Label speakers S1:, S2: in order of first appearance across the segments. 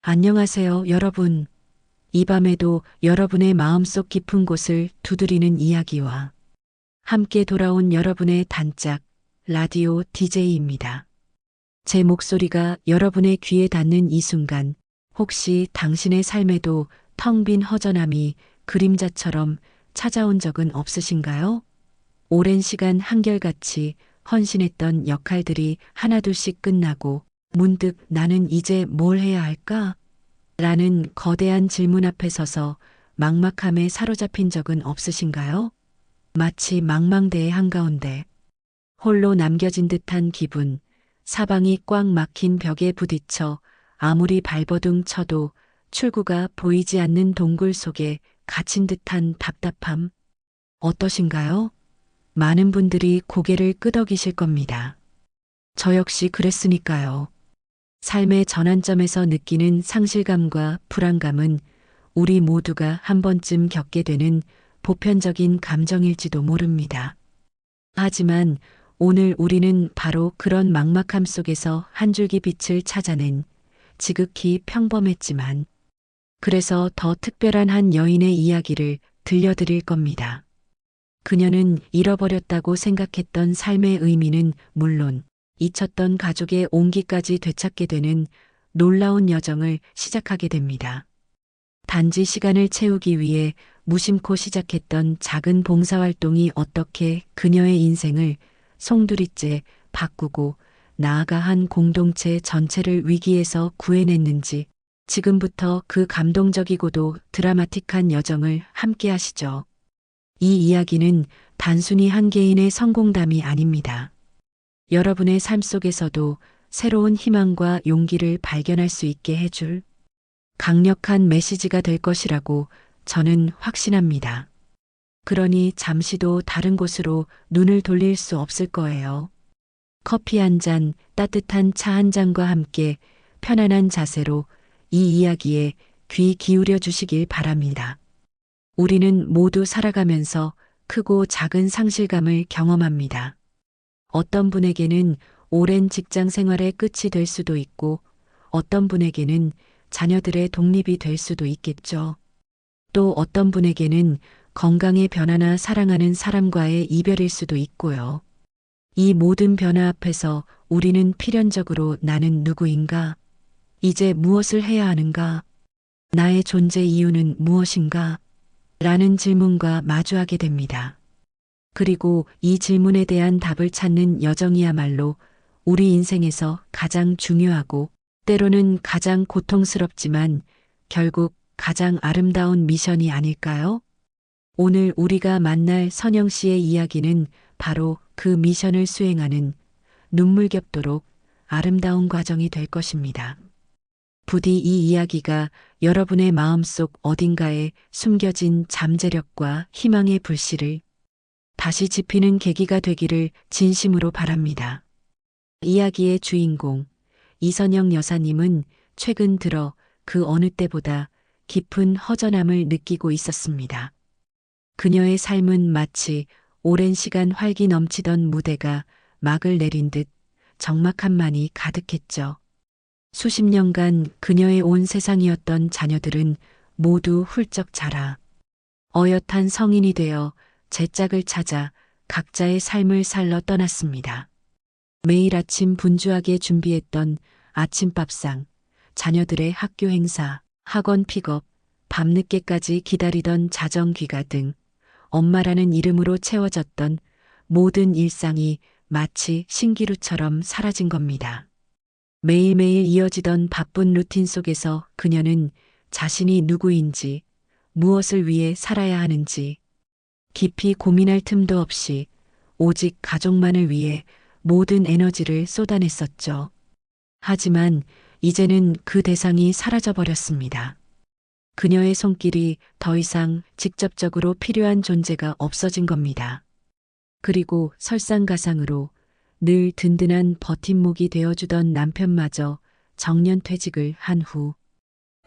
S1: 안녕하세요, 여러분. 이 밤에도 여러분의 마음속 깊은 곳을 두드리는 이야기와 함께 돌아온 여러분의 단짝 라디오 DJ입니다. 제 목소리가 여러분의 귀에 닿는 이 순간, 혹시 당신의 삶에도 텅 빈 허전함이 그림자처럼 찾아온 적은 없으신가요? 오랜 시간 한결같이 헌신했던 역할들이 하나둘씩 끝나고 문득 나는 이제 뭘 해야 할까? 라는 거대한 질문 앞에 서서 막막함에 사로잡힌 적은 없으신가요? 마치 망망대해 한가운데 홀로 남겨진 듯한 기분, 사방이 꽉 막힌 벽에 부딪혀 아무리 발버둥 쳐도 출구가 보이지 않는 동굴 속에 갇힌 듯한 답답함. 어떠신가요? 많은 분들이 고개를 끄덕이실 겁니다. 저 역시 그랬으니까요. 삶의 전환점에서 느끼는 상실감과 불안감은 우리 모두가 한 번쯤 겪게 되는 보편적인 감정일지도 모릅니다. 하지만 오늘 우리는 바로 그런 막막함 속에서 한 줄기 빛을 찾아낸 지극히 평범했지만 그래서 더 특별한 한 여인의 이야기를 들려드릴 겁니다. 그녀는 잃어버렸다고 생각했던 삶의 의미는 물론 잊혔던 가족의 온기까지 되찾게 되는 놀라운 여정을 시작하게 됩니다. 단지 시간을 채우기 위해 무심코 시작했던 작은 봉사활동이 어떻게 그녀의 인생을 송두리째 바꾸고 나아가 한 공동체 전체를 위기에서 구해냈는지 지금부터 그 감동적이고도 드라마틱한 여정을 함께 하시죠. 이 이야기는 단순히 한 개인의 성공담이 아닙니다. 여러분의 삶 속에서도 새로운 희망과 용기를 발견할 수 있게 해줄 강력한 메시지가 될 것이라고 저는 확신합니다. 그러니 잠시도 다른 곳으로 눈을 돌릴 수 없을 거예요. 커피 한 잔, 따뜻한 차 한 잔과 함께 편안한 자세로 이 이야기에 귀 기울여 주시길 바랍니다. 우리는 모두 살아가면서 크고 작은 상실감을 경험합니다. 어떤 분에게는 오랜 직장 생활의 끝이 될 수도 있고 어떤 분에게는 자녀들의 독립이 될 수도 있겠죠. 또 어떤 분에게는 건강의 변화나 사랑하는 사람과의 이별일 수도 있고요. 이 모든 변화 앞에서 우리는 필연적으로 나는 누구인가? 이제 무엇을 해야 하는가? 나의 존재 이유는 무엇인가? 라는 질문과 마주하게 됩니다. 그리고 이 질문에 대한 답을 찾는 여정이야말로 우리 인생에서 가장 중요하고 때로는 가장 고통스럽지만 결국 가장 아름다운 미션이 아닐까요? 오늘 우리가 만날 선영 씨의 이야기는 바로 그 미션을 수행하는 눈물겹도록 아름다운 과정이 될 것입니다. 부디 이 이야기가 여러분의 마음속 어딘가에 숨겨진 잠재력과 희망의 불씨를 다시 지피는 계기가 되기를 진심으로 바랍니다. 이야기의 주인공 이선영 여사님은 최근 들어 그 어느 때보다 깊은 허전함을 느끼고 있었습니다. 그녀의 삶은 마치 오랜 시간 활기 넘치던 무대가 막을 내린 듯 적막함만이 가득했죠. 수십 년간 그녀의 온 세상이었던 자녀들은 모두 훌쩍 자라 어엿한 성인이 되어 제 짝을 찾아 각자의 삶을 살러 떠났습니다. 매일 아침 분주하게 준비했던 아침밥상, 자녀들의 학교 행사, 학원 픽업, 밤늦게까지 기다리던 자정 귀가 등 엄마라는 이름으로 채워졌던 모든 일상이 마치 신기루처럼 사라진 겁니다. 매일매일 이어지던 바쁜 루틴 속에서 그녀는 자신이 누구인지, 무엇을 위해 살아야 하는지 깊이 고민할 틈도 없이 오직 가족만을 위해 모든 에너지를 쏟아냈었죠. 하지만 이제는 그 대상이 사라져버렸습니다. 그녀의 손길이 더 이상 직접적으로 필요한 존재가 없어진 겁니다. 그리고 설상가상으로 늘 든든한 버팀목이 되어주던 남편마저 정년퇴직을 한 후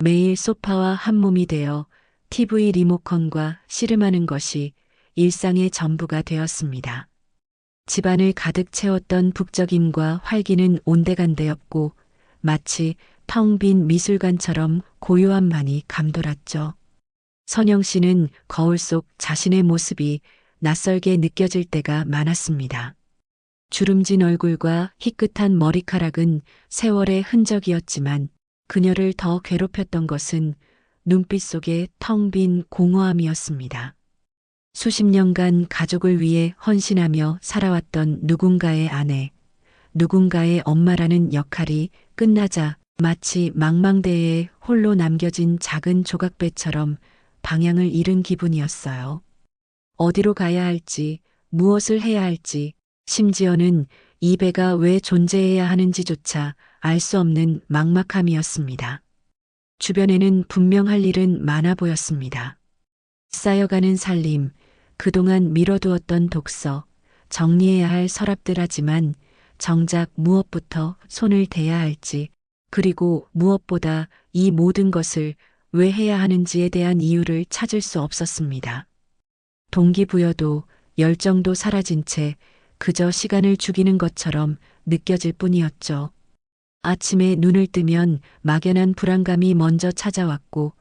S1: 매일 소파와 한 몸이 되어 TV 리모컨과 씨름하는 것이 일상의 전부가 되었습니다. 집안을 가득 채웠던 북적임과 활기는 온데간데였고 마치 텅 빈 미술관처럼 고요함만이 감돌았죠. 선영 씨는 거울 속 자신의 모습이 낯설게 느껴질 때가 많았습니다. 주름진 얼굴과 희끗한 머리카락은 세월의 흔적이었지만 그녀를 더 괴롭혔던 것은 눈빛 속의 텅 빈 공허함이었습니다. 수십 년간 가족을 위해 헌신하며 살아왔던 누군가의 아내, 누군가의 엄마라는 역할이 끝나자 마치 망망대해에 홀로 남겨진 작은 조각배처럼 방향을 잃은 기분이었어요. 어디로 가야 할지, 무엇을 해야 할지, 심지어는 이 배가 왜 존재해야 하는지조차 알 수 없는 막막함이었습니다. 주변에는 분명 할 일은 많아 보였습니다. 쌓여가는 살림, 그동안 미뤄두었던 독서, 정리해야 할 서랍들 하지만 정작 무엇부터 손을 대야 할지, 그리고 무엇보다 이 모든 것을 왜 해야 하는지에 대한 이유를 찾을 수 없었습니다. 동기부여도 열정도 사라진 채 그저 시간을 죽이는 것처럼 느껴질 뿐이었죠. 아침에 눈을 뜨면 막연한 불안감이 먼저 찾아왔고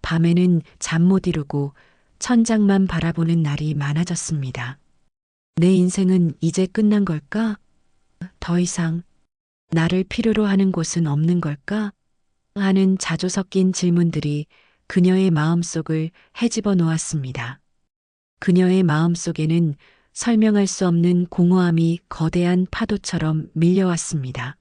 S1: 밤에는 잠 못 이루고 천장만 바라보는 날이 많아졌습니다. 내 인생은 이제 끝난 걸까? 더 이상 나를 필요로 하는 곳은 없는 걸까? 하는 자주 섞인 질문들이 그녀의 마음속을 헤집어 놓았습니다. 그녀의 마음속에는 설명할 수 없는 공허함이 거대한 파도처럼 밀려왔습니다.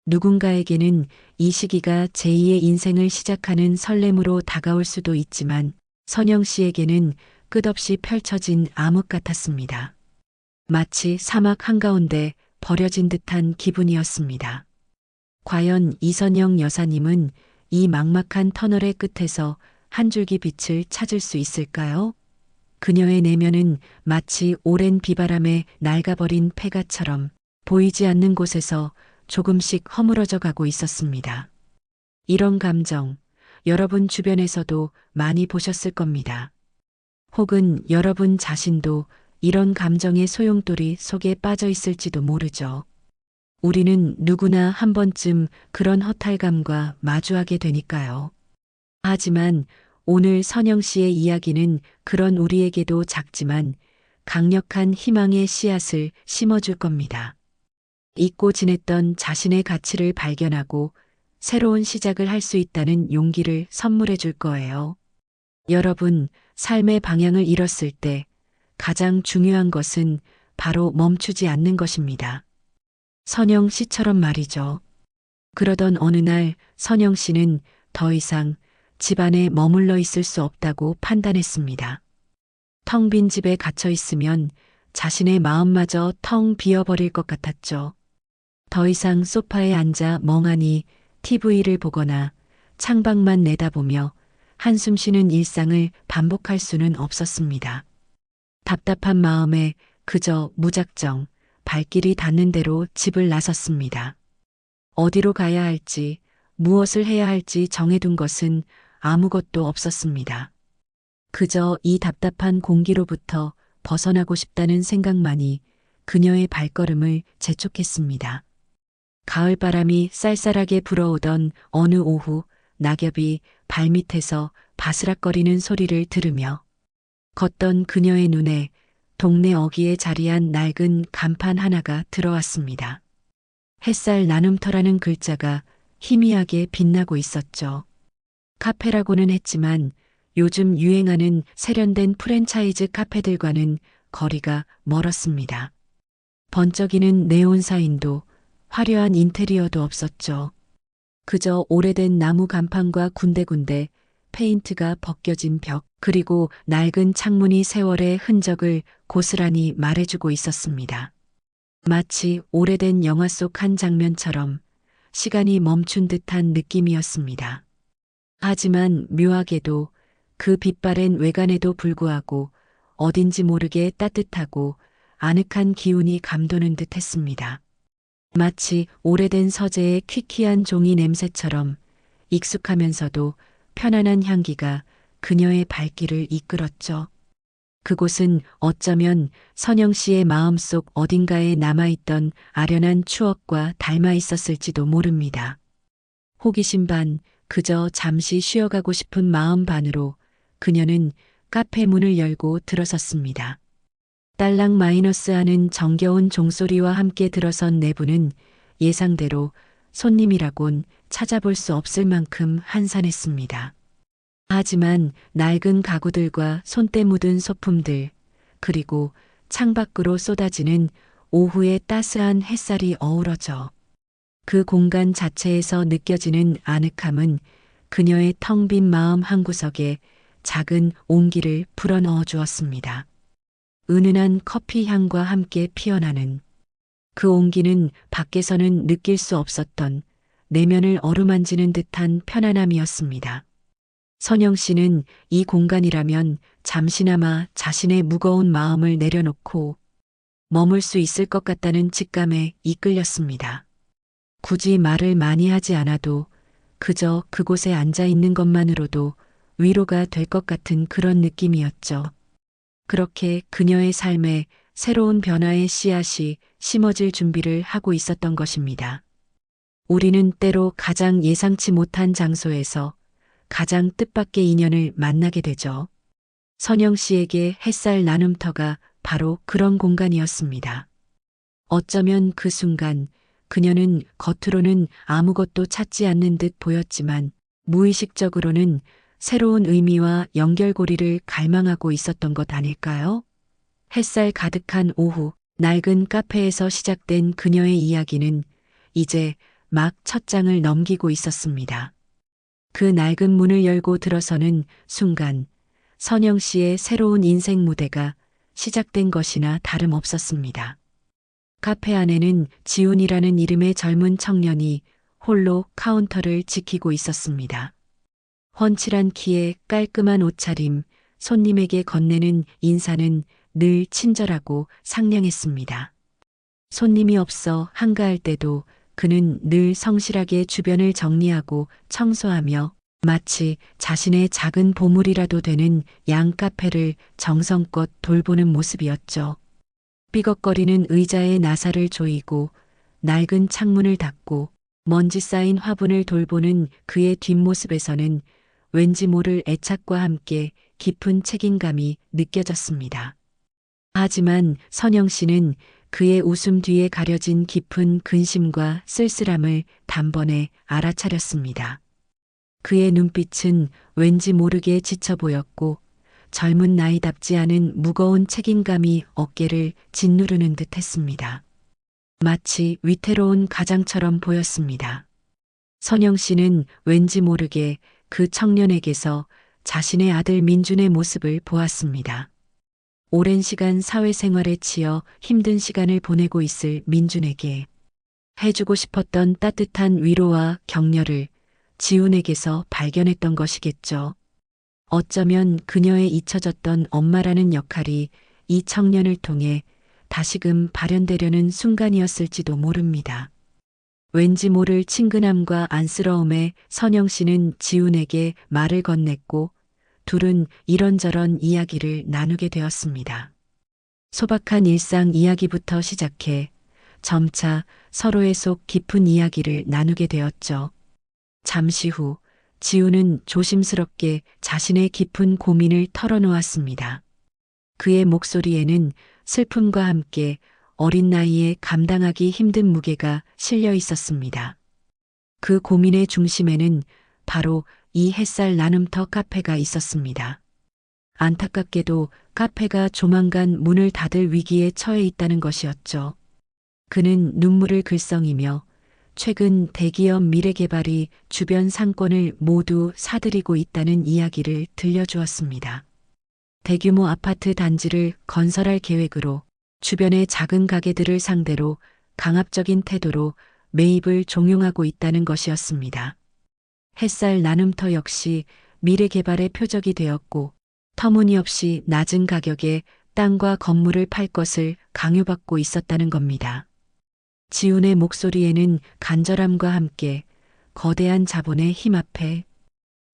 S1: 누군가에게는 이 시기가 제2의 인생을 시작하는 설렘으로 다가올 수도 있지만 선영 씨에게는 끝없이 펼쳐진 암흑 같았습니다. 마치 사막 한가운데 버려진 듯한 기분이었습니다. 과연 이선영 여사님은 이 막막한 터널의 끝에서 한 줄기 빛을 찾을 수 있을까요? 그녀의 내면은 마치 오랜 비바람에 낡아버린 폐가처럼 보이지 않는 곳에서 조금씩 허물어져 가고 있었습니다. 이런 감정, 여러분 주변에서도 많이 보셨을 겁니다. 혹은 여러분 자신도 이런 감정의 소용돌이 속에 빠져 있을지도 모르죠. 우리는 누구나 한 번쯤 그런 허탈감과 마주하게 되니까요. 하지만 오늘 선영 씨의 이야기는 그런 우리에게도 작지만 강력한 희망의 씨앗을 심어줄 겁니다. 잊고 지냈던 자신의 가치를 발견하고 새로운 시작을 할 수 있다는 용기를 선물해 줄 거예요. 여러분, 삶의 방향을 잃었을 때 가장 중요한 것은 바로 멈추지 않는 것입니다. 선영 씨처럼 말이죠. 그러던 어느 날 선영 씨는 더 이상 집안에 머물러 있을 수 없다고 판단했습니다. 텅 빈 집에 갇혀 있으면 자신의 마음마저 텅 비어버릴 것 같았죠. 더 이상 소파에 앉아 멍하니 TV를 보거나 창밖만 내다보며 한숨 쉬는 일상을 반복할 수는 없었습니다. 답답한 마음에 그저 무작정 발길이 닿는 대로 집을 나섰습니다. 어디로 가야 할지, 무엇을 해야 할지 정해둔 것은 아무것도 없었습니다. 그저 이 답답한 공기로부터 벗어나고 싶다는 생각만이 그녀의 발걸음을 재촉했습니다. 가을바람이 쌀쌀하게 불어오던 어느 오후 낙엽이 발밑에서 바스락거리는 소리를 들으며 걷던 그녀의 눈에 동네 어귀에 자리한 낡은 간판 하나가 들어왔습니다. 햇살 나눔터라는 글자가 희미하게 빛나고 있었죠. 카페라고는 했지만 요즘 유행하는 세련된 프랜차이즈 카페들과는 거리가 멀었습니다. 번쩍이는 네온 사인도 화려한 인테리어도 없었죠. 그저 오래된 나무 간판과 군데군데 페인트가 벗겨진 벽, 그리고 낡은 창문이 세월의 흔적을 고스란히 말해주고 있었습니다. 마치 오래된 영화 속 한 장면처럼 시간이 멈춘 듯한 느낌이었습니다. 하지만 묘하게도 그 빛바랜 외관에도 불구하고 어딘지 모르게 따뜻하고 아늑한 기운이 감도는 듯 했습니다. 마치 오래된 서재의 퀴퀴한 종이 냄새처럼 익숙하면서도 편안한 향기가 그녀의 발길을 이끌었죠. 그곳은 어쩌면 선영 씨의 마음속 어딘가에 남아있던 아련한 추억과 닮아 있었을지도 모릅니다. 호기심 반, 그저 잠시 쉬어가고 싶은 마음 반으로 그녀는 카페 문을 열고 들어섰습니다. 딸랑 마이너스 하는 정겨운 종소리와 함께 들어선 내부는 예상대로 손님이라곤 찾아볼 수 없을 만큼 한산했습니다. 하지만 낡은 가구들과 손때 묻은 소품들, 그리고 창밖으로 쏟아지는 오후의 따스한 햇살이 어우러져 그 공간 자체에서 느껴지는 아늑함은 그녀의 텅 빈 마음 한구석에 작은 온기를 불어넣어 주었습니다. 은은한 커피 향과 함께 피어나는 그 온기는 밖에서는 느낄 수 없었던 내면을 어루만지는 듯한 편안함이었습니다. 선영 씨는 이 공간이라면 잠시나마 자신의 무거운 마음을 내려놓고 머물 수 있을 것 같다는 직감에 이끌렸습니다. 굳이 말을 많이 하지 않아도 그저 그곳에 앉아 있는 것만으로도 위로가 될 것 같은 그런 느낌이었죠. 그렇게 그녀의 삶에 새로운 변화의 씨앗이 심어질 준비를 하고 있었던 것입니다. 우리는 때로 가장 예상치 못한 장소에서 가장 뜻밖의 인연을 만나게 되죠. 선영 씨에게 햇살 나눔터가 바로 그런 공간이었습니다. 어쩌면 그 순간 그녀는 겉으로는 아무것도 찾지 않는 듯 보였지만 무의식적으로는 새로운 의미와 연결고리를 갈망하고 있었던 것 아닐까요? 햇살 가득한 오후, 낡은 카페에서 시작된 그녀의 이야기는 이제 막 첫 장을 넘기고 있었습니다. 그 낡은 문을 열고 들어서는 순간 선영 씨의 새로운 인생 무대가 시작된 것이나 다름없었습니다. 카페 안에는 지훈이라는 이름의 젊은 청년이 홀로 카운터를 지키고 있었습니다. 훤칠한 키에 깔끔한 옷차림, 손님에게 건네는 인사는 늘 친절하고 상냥했습니다. 손님이 없어 한가할 때도 그는 늘 성실하게 주변을 정리하고 청소하며 마치 자신의 작은 보물이라도 되는 양 카페를 정성껏 돌보는 모습이었죠. 삐걱거리는 의자에 나사를 조이고 낡은 창문을 닫고 먼지 쌓인 화분을 돌보는 그의 뒷모습에서는 왠지 모를 애착과 함께 깊은 책임감이 느껴졌습니다. 하지만 선영 씨는 그의 웃음 뒤에 가려진 깊은 근심과 쓸쓸함을 단번에 알아차렸습니다. 그의 눈빛은 왠지 모르게 지쳐 보였고 젊은 나이답지 않은 무거운 책임감이 어깨를 짓누르는 듯 했습니다. 마치 위태로운 가장처럼 보였습니다. 선영 씨는 왠지 모르게 그 청년에게서 자신의 아들 민준의 모습을 보았습니다. 오랜 시간 사회생활에 치여 힘든 시간을 보내고 있을 민준에게 해주고 싶었던 따뜻한 위로와 격려를 지훈에게서 발견했던 것이겠죠. 어쩌면 그녀의 잊혀졌던 엄마라는 역할이 이 청년을 통해 다시금 발현되려는 순간이었을지도 모릅니다. 왠지 모를 친근함과 안쓰러움에 선영 씨는 지훈에게 말을 건넸고 둘은 이런저런 이야기를 나누게 되었습니다. 소박한 일상 이야기부터 시작해 점차 서로의 속 깊은 이야기를 나누게 되었죠. 잠시 후 지훈은 조심스럽게 자신의 깊은 고민을 털어놓았습니다. 그의 목소리에는 슬픔과 함께 어린 나이에 감당하기 힘든 무게가 실려 있었습니다. 그 고민의 중심에는 바로 이 햇살 나눔터 카페가 있었습니다. 안타깝게도 카페가 조만간 문을 닫을 위기에 처해 있다는 것이었죠. 그는 눈물을 글썽이며 최근 대기업 미래개발이 주변 상권을 모두 사들이고 있다는 이야기를 들려주었습니다. 대규모 아파트 단지를 건설할 계획으로 주변의 작은 가게들을 상대로 강압적인 태도로 매입을 종용하고 있다는 것이었습니다. 햇살 나눔터 역시 미래개발의 표적이 되었고 터무니없이 낮은 가격에 땅과 건물을 팔 것을 강요받고 있었다는 겁니다. 지훈의 목소리에는 간절함과 함께 거대한 자본의 힘 앞에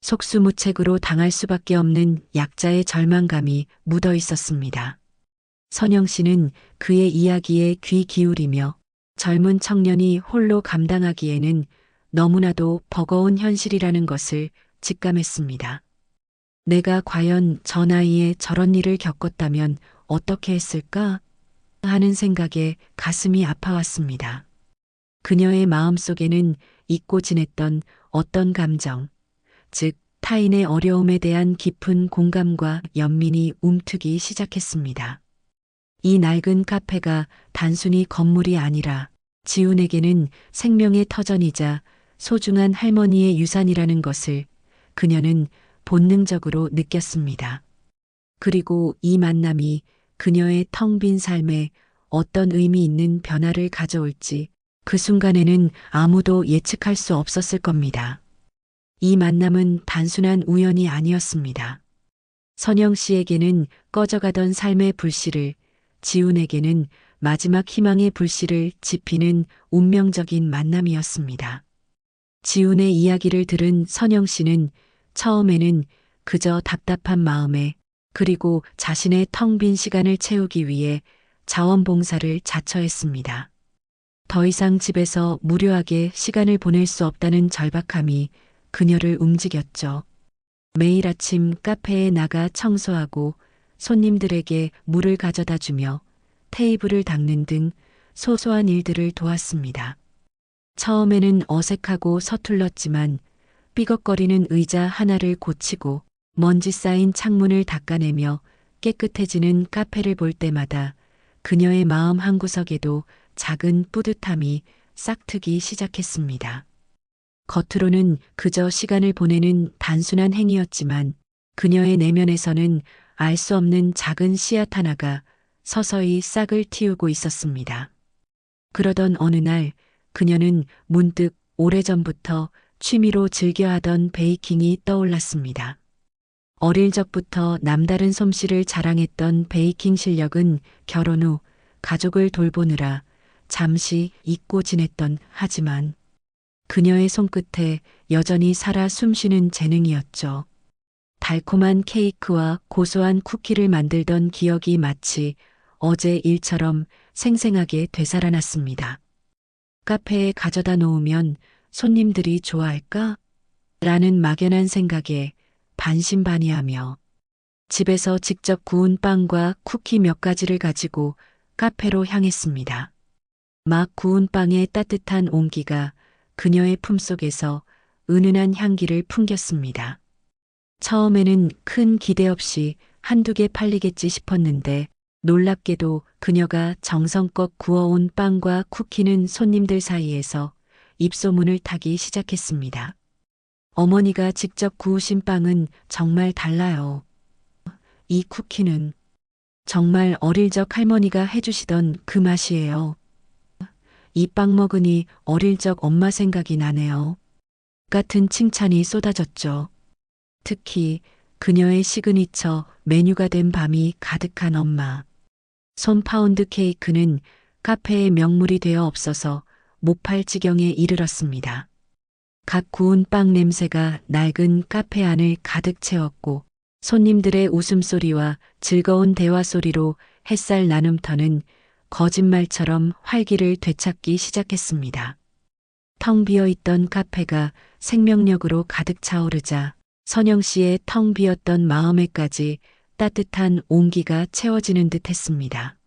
S1: 속수무책으로 당할 수밖에 없는 약자의 절망감이 묻어 있었습니다. 선영 씨는 그의 이야기에 귀 기울이며 젊은 청년이 홀로 감당하기에는 너무나도 버거운 현실이라는 것을 직감했습니다. 내가 과연 저 나이에 저런 일을 겪었다면 어떻게 했을까 하는 생각에 가슴이 아파왔습니다. 그녀의 마음속에는 잊고 지냈던 어떤 감정, 즉 타인의 어려움에 대한 깊은 공감과 연민이 움트기 시작했습니다. 이 낡은 카페가 단순히 건물이 아니라 지훈에게는 생명의 터전이자 소중한 할머니의 유산이라는 것을 그녀는 본능적으로 느꼈습니다. 그리고 이 만남이 그녀의 텅 빈 삶에 어떤 의미 있는 변화를 가져올지 그 순간에는 아무도 예측할 수 없었을 겁니다. 이 만남은 단순한 우연이 아니었습니다. 선영 씨에게는 꺼져가던 삶의 불씨를, 지훈에게는 마지막 희망의 불씨를 지피는 운명적인 만남이었습니다. 지훈의 이야기를 들은 선영 씨는 처음에는 그저 답답한 마음에 그리고 자신의 텅 빈 시간을 채우기 위해 자원봉사를 자처했습니다. 더 이상 집에서 무료하게 시간을 보낼 수 없다는 절박함이 그녀를 움직였죠. 매일 아침 카페에 나가 청소하고 손님들에게 물을 가져다 주며 테이블을 닦는 등 소소한 일들을 도왔습니다. 처음에는 어색하고 서툴렀지만 삐걱거리는 의자 하나를 고치고 먼지 쌓인 창문을 닦아내며 깨끗해지는 카페를 볼 때마다 그녀의 마음 한구석에도 작은 뿌듯함이 싹트기 시작했습니다. 겉으로는 그저 시간을 보내는 단순한 행위였지만 그녀의 내면에서는 알 수 없는 작은 씨앗 하나가 서서히 싹을 틔우고 있었습니다. 그러던 어느 날 그녀는 문득 오래전부터 취미로 즐겨하던 베이킹이 떠올랐습니다. 어릴 적부터 남다른 솜씨를 자랑했던 베이킹 실력은 결혼 후 가족을 돌보느라 잠시 잊고 지냈던 하지만 그녀의 손끝에 여전히 살아 숨쉬는 재능이었죠. 달콤한 케이크와 고소한 쿠키를 만들던 기억이 마치 어제 일처럼 생생하게 되살아났습니다. 카페에 가져다 놓으면 손님들이 좋아할까? 라는 막연한 생각에 반신반의하며 집에서 직접 구운 빵과 쿠키 몇 가지를 가지고 카페로 향했습니다. 막 구운 빵의 따뜻한 온기가 그녀의 품속에서 은은한 향기를 풍겼습니다. 처음에는 큰 기대 없이 한두 개 팔리겠지 싶었는데 놀랍게도 그녀가 정성껏 구워온 빵과 쿠키는 손님들 사이에서 입소문을 타기 시작했습니다. 어머니가 직접 구우신 빵은 정말 달라요. 이 쿠키는 정말 어릴 적 할머니가 해주시던 그 맛이에요. 이 빵 먹으니 어릴 적 엄마 생각이 나네요. 같은 칭찬이 쏟아졌죠. 특히 그녀의 시그니처 메뉴가 된 밤이 가득한 엄마. 손 파운드 케이크는 카페의 명물이 되어 없어서 못 팔 지경에 이르렀습니다. 각 구운 빵 냄새가 낡은 카페 안을 가득 채웠고 손님들의 웃음소리와 즐거운 대화 소리로 햇살 나눔터는 거짓말처럼 활기를 되찾기 시작했습니다. 텅 비어 있던 카페가 생명력으로 가득 차오르자 선영 씨의 텅 비었던 마음에까지 따뜻한 온기가 채워지는 듯 했습니다.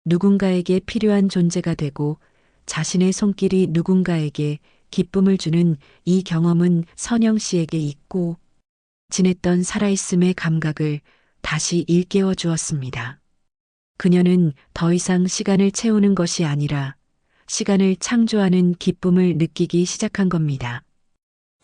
S1: 누군가에게 필요한 존재가 되고 자신의 손길이 누군가에게 기쁨을 주는 이 경험은 선영 씨에게 잊고 지냈던 살아있음의 감각을 다시 일깨워 주었습니다. 그녀는 더 이상 시간을 채우는 것이 아니라 시간을 창조하는 기쁨을 느끼기 시작한 겁니다.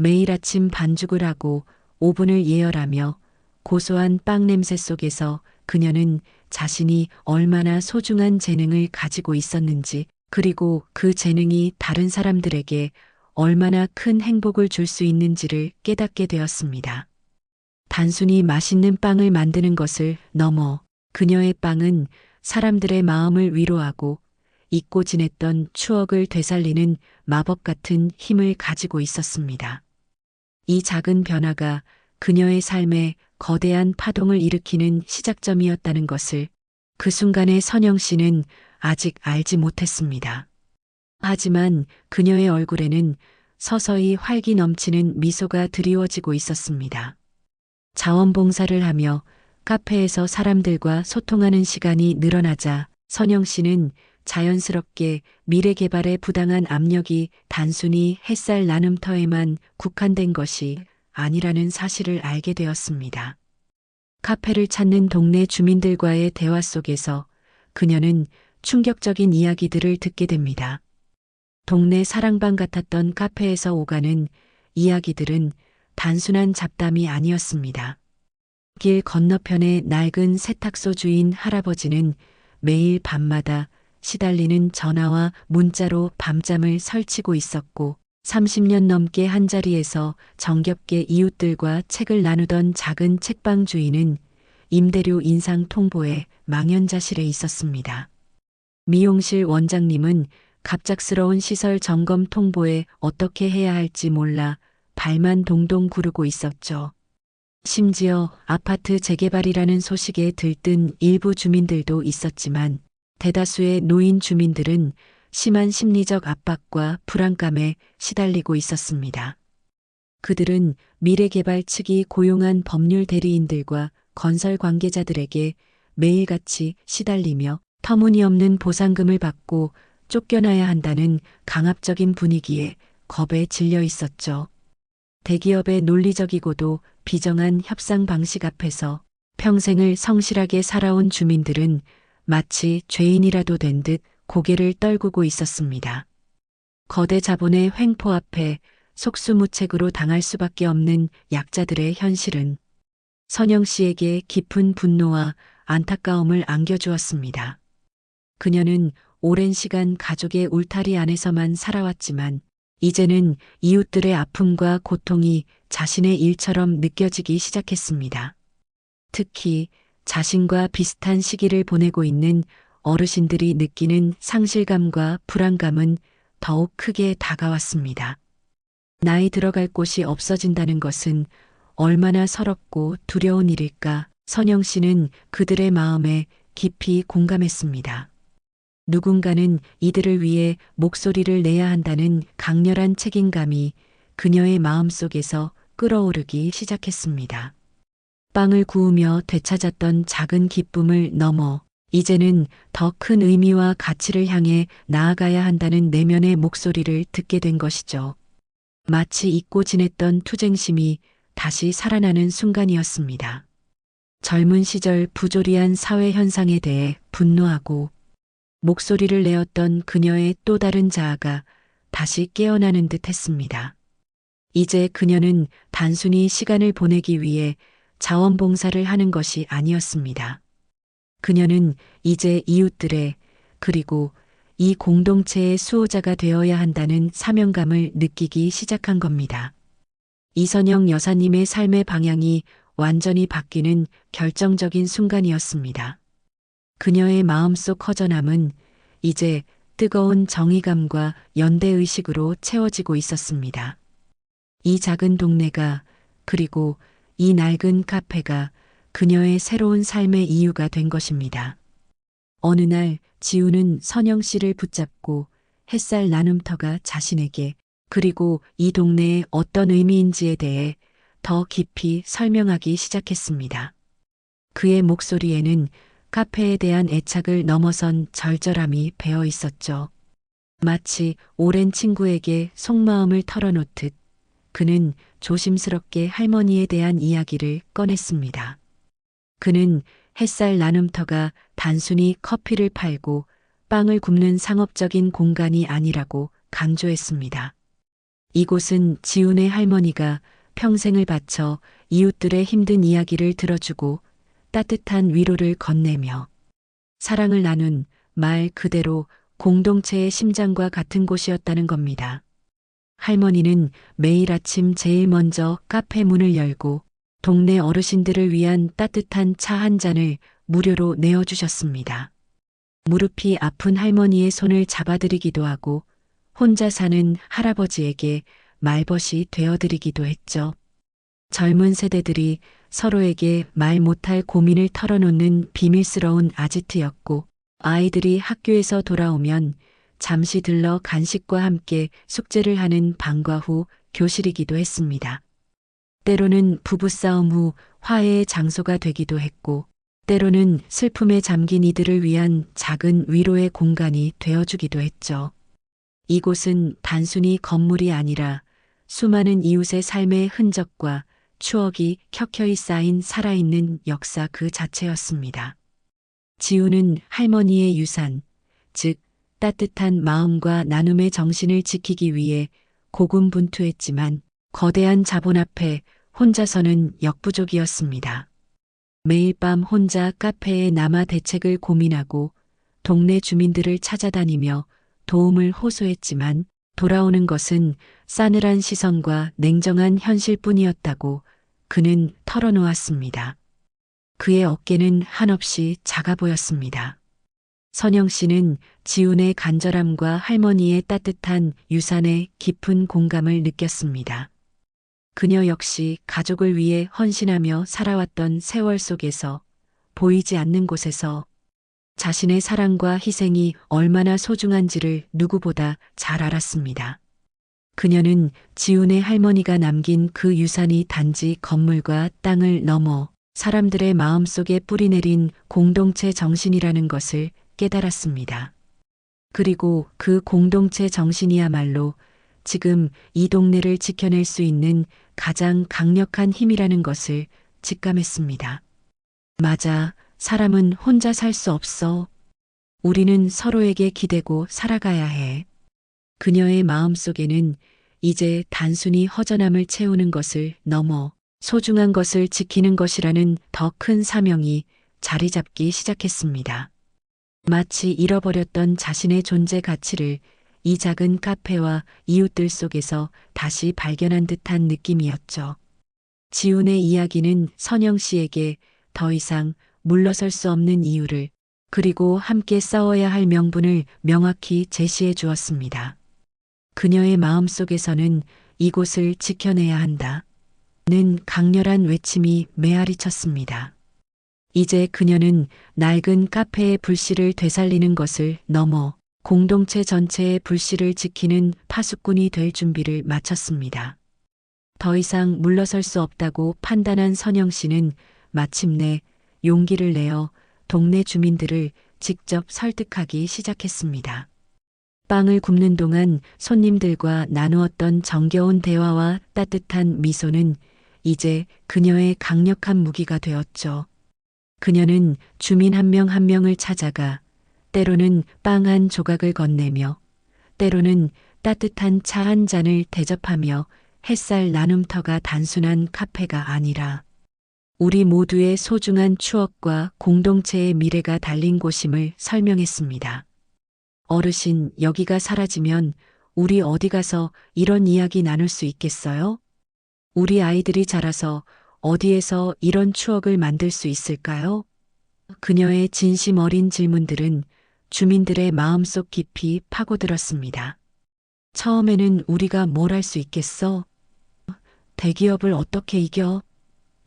S1: 매일 아침 반죽을 하고 오븐을 예열하며 고소한 빵 냄새 속에서 그녀는 자신이 얼마나 소중한 재능을 가지고 있었는지 그리고 그 재능이 다른 사람들에게 얼마나 큰 행복을 줄 수 있는지를 깨닫게 되었습니다. 단순히 맛있는 빵을 만드는 것을 넘어 그녀의 빵은 사람들의 마음을 위로하고 잊고 지냈던 추억을 되살리는 마법 같은 힘을 가지고 있었습니다. 이 작은 변화가 그녀의 삶에 거대한 파동을 일으키는 시작점이었다는 것을 그 순간에 선영 씨는 아직 알지 못했습니다. 하지만 그녀의 얼굴에는 서서히 활기 넘치는 미소가 드리워지고 있었습니다. 자원봉사를 하며 카페에서 사람들과 소통하는 시간이 늘어나자 선영 씨는 자연스럽게 미래 개발에 부당한 압력이 단순히 햇살 나눔터에만 국한된 것이 아니라는 사실을 알게 되었습니다. 카페를 찾는 동네 주민들과의 대화 속에서 그녀는 충격적인 이야기들을 듣게 됩니다. 동네 사랑방 같았던 카페에서 오가는 이야기들은 단순한 잡담이 아니었습니다. 길 건너편의 낡은 세탁소 주인 할아버지는 매일 밤마다 시달리는 전화와 문자로 밤잠을 설치고 있었고 30년 넘게 한자리에서 정겹게 이웃들과 책을 나누던 작은 책방 주인은 임대료 인상 통보에 망연자실해 있었습니다. 미용실 원장님은 갑작스러운 시설 점검 통보에 어떻게 해야 할지 몰라 발만 동동 구르고 있었죠. 심지어 아파트 재개발이라는 소식에 들뜬 일부 주민들도 있었지만 대다수의 노인 주민들은 심한 심리적 압박과 불안감에 시달리고 있었습니다. 그들은 미래개발 측이 고용한 법률 대리인들과 건설 관계자들에게 매일같이 시달리며 터무니없는 보상금을 받고 쫓겨나야 한다는 강압적인 분위기에 겁에 질려 있었죠. 대기업의 논리적이고도 비정한 협상 방식 앞에서 평생을 성실하게 살아온 주민들은 마치 죄인이라도 된 듯 고개를 떨구고 있었습니다. 거대 자본의 횡포 앞에 속수무책으로 당할 수밖에 없는 약자들의 현실은 선영 씨에게 깊은 분노와 안타까움을 안겨주었습니다. 그녀는 오랜 시간 가족의 울타리 안에서만 살아왔지만 이제는 이웃들의 아픔과 고통이 자신의 일처럼 느껴지기 시작했습니다. 특히 자신과 비슷한 시기를 보내고 있는 어르신들이 느끼는 상실감과 불안감은 더욱 크게 다가왔습니다. 나이 들어갈 곳이 없어진다는 것은 얼마나 서럽고 두려운 일일까. 선영 씨는 그들의 마음에 깊이 공감했습니다. 누군가는 이들을 위해 목소리를 내야 한다는 강렬한 책임감이 그녀의 마음속에서 끓어오르기 시작했습니다. 빵을 구우며 되찾았던 작은 기쁨을 넘어 이제는 더 큰 의미와 가치를 향해 나아가야 한다는 내면의 목소리를 듣게 된 것이죠. 마치 잊고 지냈던 투쟁심이 다시 살아나는 순간이었습니다. 젊은 시절 부조리한 사회 현상에 대해 분노하고 목소리를 내었던 그녀의 또 다른 자아가 다시 깨어나는 듯 했습니다. 이제 그녀는 단순히 시간을 보내기 위해 자원봉사를 하는 것이 아니었습니다. 그녀는 이제 이웃들의 그리고 이 공동체의 수호자가 되어야 한다는 사명감을 느끼기 시작한 겁니다. 이선영 여사님의 삶의 방향이 완전히 바뀌는 결정적인 순간이었습니다. 그녀의 마음속 허전함은 이제 뜨거운 정의감과 연대의식으로 채워지고 있었습니다. 이 작은 동네가 그리고 이 낡은 카페가 그녀의 새로운 삶의 이유가 된 것입니다. 어느 날 지우는 선영 씨를 붙잡고 햇살 나눔터가 자신에게 그리고 이 동네의 어떤 의미인지에 대해 더 깊이 설명하기 시작했습니다. 그의 목소리에는 카페에 대한 애착을 넘어선 절절함이 배어 있었죠. 마치 오랜 친구에게 속마음을 털어놓듯 그는 조심스럽게 할머니에 대한 이야기를 꺼냈습니다. 그는 햇살 나눔터가 단순히 커피를 팔고 빵을 굽는 상업적인 공간이 아니라고 강조했습니다. 이곳은 지훈의 할머니가 평생을 바쳐 이웃들의 힘든 이야기를 들어주고 따뜻한 위로를 건네며 사랑을 나눈 말 그대로 공동체의 심장과 같은 곳이었다는 겁니다. 할머니는 매일 아침 제일 먼저 카페 문을 열고 동네 어르신들을 위한 따뜻한 차 한 잔을 무료로 내어주셨습니다. 무릎이 아픈 할머니의 손을 잡아드리기도 하고 혼자 사는 할아버지에게 말벗이 되어드리기도 했죠. 젊은 세대들이 서로에게 말 못할 고민을 털어놓는 비밀스러운 아지트였고 아이들이 학교에서 돌아오면 잠시 들러 간식과 함께 숙제를 하는 방과 후 교실이기도 했습니다. 때로는 부부싸움 후 화해의 장소가 되기도 했고, 때로는 슬픔에 잠긴 이들을 위한 작은 위로의 공간이 되어주기도 했죠. 이곳은 단순히 건물이 아니라 수많은 이웃의 삶의 흔적과 추억이 켜켜이 쌓인 살아있는 역사 그 자체였습니다. 지우는 할머니의 유산, 즉 따뜻한 마음과 나눔의 정신을 지키기 위해 고군분투했지만 거대한 자본 앞에 혼자서는 역부족이었습니다. 매일 밤 혼자 카페에 남아 대책을 고민하고 동네 주민들을 찾아다니며 도움을 호소했지만 돌아오는 것은 싸늘한 시선과 냉정한 현실뿐이었다고 그는 털어놓았습니다. 그의 어깨는 한없이 작아 보였습니다. 선영 씨는 지훈의 간절함과 할머니의 따뜻한 유산에 깊은 공감을 느꼈습니다. 그녀 역시 가족을 위해 헌신하며 살아왔던 세월 속에서 보이지 않는 곳에서 자신의 사랑과 희생이 얼마나 소중한지를 누구보다 잘 알았습니다. 그녀는 지훈의 할머니가 남긴 그 유산이 단지 건물과 땅을 넘어 사람들의 마음속에 뿌리내린 공동체 정신이라는 것을 깨달았습니다. 그리고 그 공동체 정신이야말로 지금 이 동네를 지켜낼 수 있는 가장 강력한 힘이라는 것을 직감했습니다. 맞아, 사람은 혼자 살 수 없어. 우리는 서로에게 기대고 살아가야 해. 그녀의 마음속에는 이제 단순히 허전함을 채우는 것을 넘어 소중한 것을 지키는 것이라는 더 큰 사명이 자리 잡기 시작했습니다. 마치 잃어버렸던 자신의 존재 가치를 이 작은 카페와 이웃들 속에서 다시 발견한 듯한 느낌이었죠. 지훈의 이야기는 선영 씨에게 더 이상 물러설 수 없는 이유를, 그리고 함께 싸워야 할 명분을 명확히 제시해 주었습니다. 그녀의 마음속에서는 이곳을 지켜내야 한다 는 강렬한 외침이 메아리 쳤습니다. 이제 그녀는 낡은 카페의 불씨를 되살리는 것을 넘어 공동체 전체의 불씨를 지키는 파수꾼이 될 준비를 마쳤습니다. 더 이상 물러설 수 없다고 판단한 선영 씨는 마침내 용기를 내어 동네 주민들을 직접 설득하기 시작했습니다. 빵을 굽는 동안 손님들과 나누었던 정겨운 대화와 따뜻한 미소는 이제 그녀의 강력한 무기가 되었죠. 그녀는 주민 한 명 한 명을 찾아가 때로는 빵 한 조각을 건네며 때로는 따뜻한 차 한 잔을 대접하며 햇살 나눔터가 단순한 카페가 아니라 우리 모두의 소중한 추억과 공동체의 미래가 달린 곳임을 설명했습니다. 어르신, 여기가 사라지면 우리 어디 가서 이런 이야기 나눌 수 있겠어요? 우리 아이들이 자라서 어디에서 이런 추억을 만들 수 있을까요? 그녀의 진심 어린 질문들은 주민들의 마음속 깊이 파고들었습니다. 처음에는 우리가 뭘 할 수 있겠어? 대기업을 어떻게 이겨?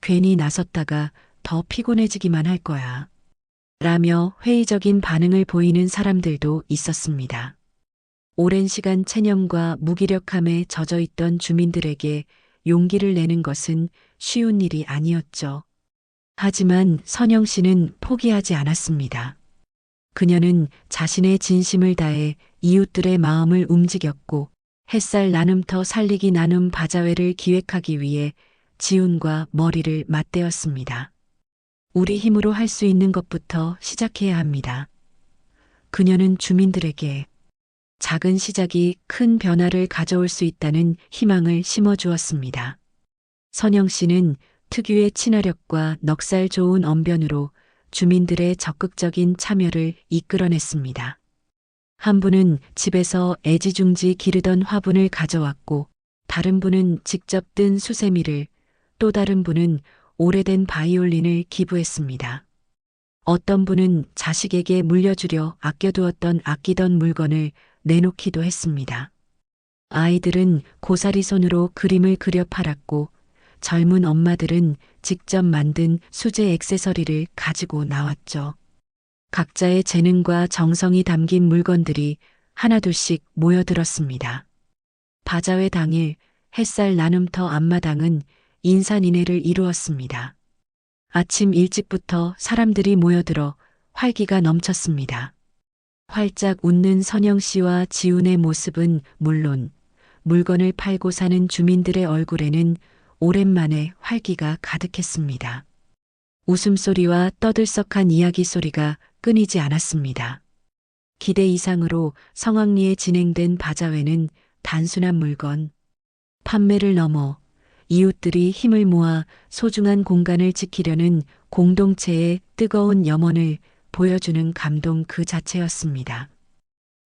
S1: 괜히 나섰다가 더 피곤해지기만 할 거야. 라며 회의적인 반응을 보이는 사람들도 있었습니다. 오랜 시간 체념과 무기력함에 젖어 있던 주민들에게 용기를 내는 것은 쉬운 일이 아니었죠. 하지만 선영 씨는 포기하지 않았습니다. 그녀는 자신의 진심을 다해 이웃들의 마음을 움직였고 햇살 나눔터 살리기 나눔 바자회를 기획하기 위해 지훈과 머리를 맞대었습니다. 우리 힘으로 할 수 있는 것부터 시작해야 합니다. 그녀는 주민들에게 작은 시작이 큰 변화를 가져올 수 있다는 희망을 심어주었습니다. 선영 씨는 특유의 친화력과 넉살 좋은 언변으로 주민들의 적극적인 참여를 이끌어냈습니다. 한 분은 집에서 애지중지 기르던 화분을 가져왔고, 다른 분은 직접 뜬 수세미를, 또 다른 분은 오래된 바이올린을 기부했습니다. 어떤 분은 자식에게 물려주려 아껴두었던 아끼던 물건을 내놓기도 했습니다. 아이들은 고사리 손으로 그림을 그려 팔았고 젊은 엄마들은 직접 만든 수제 액세서리를 가지고 나왔죠. 각자의 재능과 정성이 담긴 물건들이 하나둘씩 모여들었습니다. 바자회 당일 햇살 나눔터 앞마당은 인산인해를 이루었습니다. 아침 일찍부터 사람들이 모여들어 활기가 넘쳤습니다. 활짝 웃는 선영 씨와 지훈의 모습은 물론 물건을 팔고 사는 주민들의 얼굴에는 오랜만에 활기가 가득했습니다. 웃음소리와 떠들썩한 이야기 소리가 끊이지 않았습니다. 기대 이상으로 성황리에 진행된 바자회는 단순한 물건 판매를 넘어 이웃들이 힘을 모아 소중한 공간을 지키려는 공동체의 뜨거운 염원을 보여주는 감동 그 자체였습니다.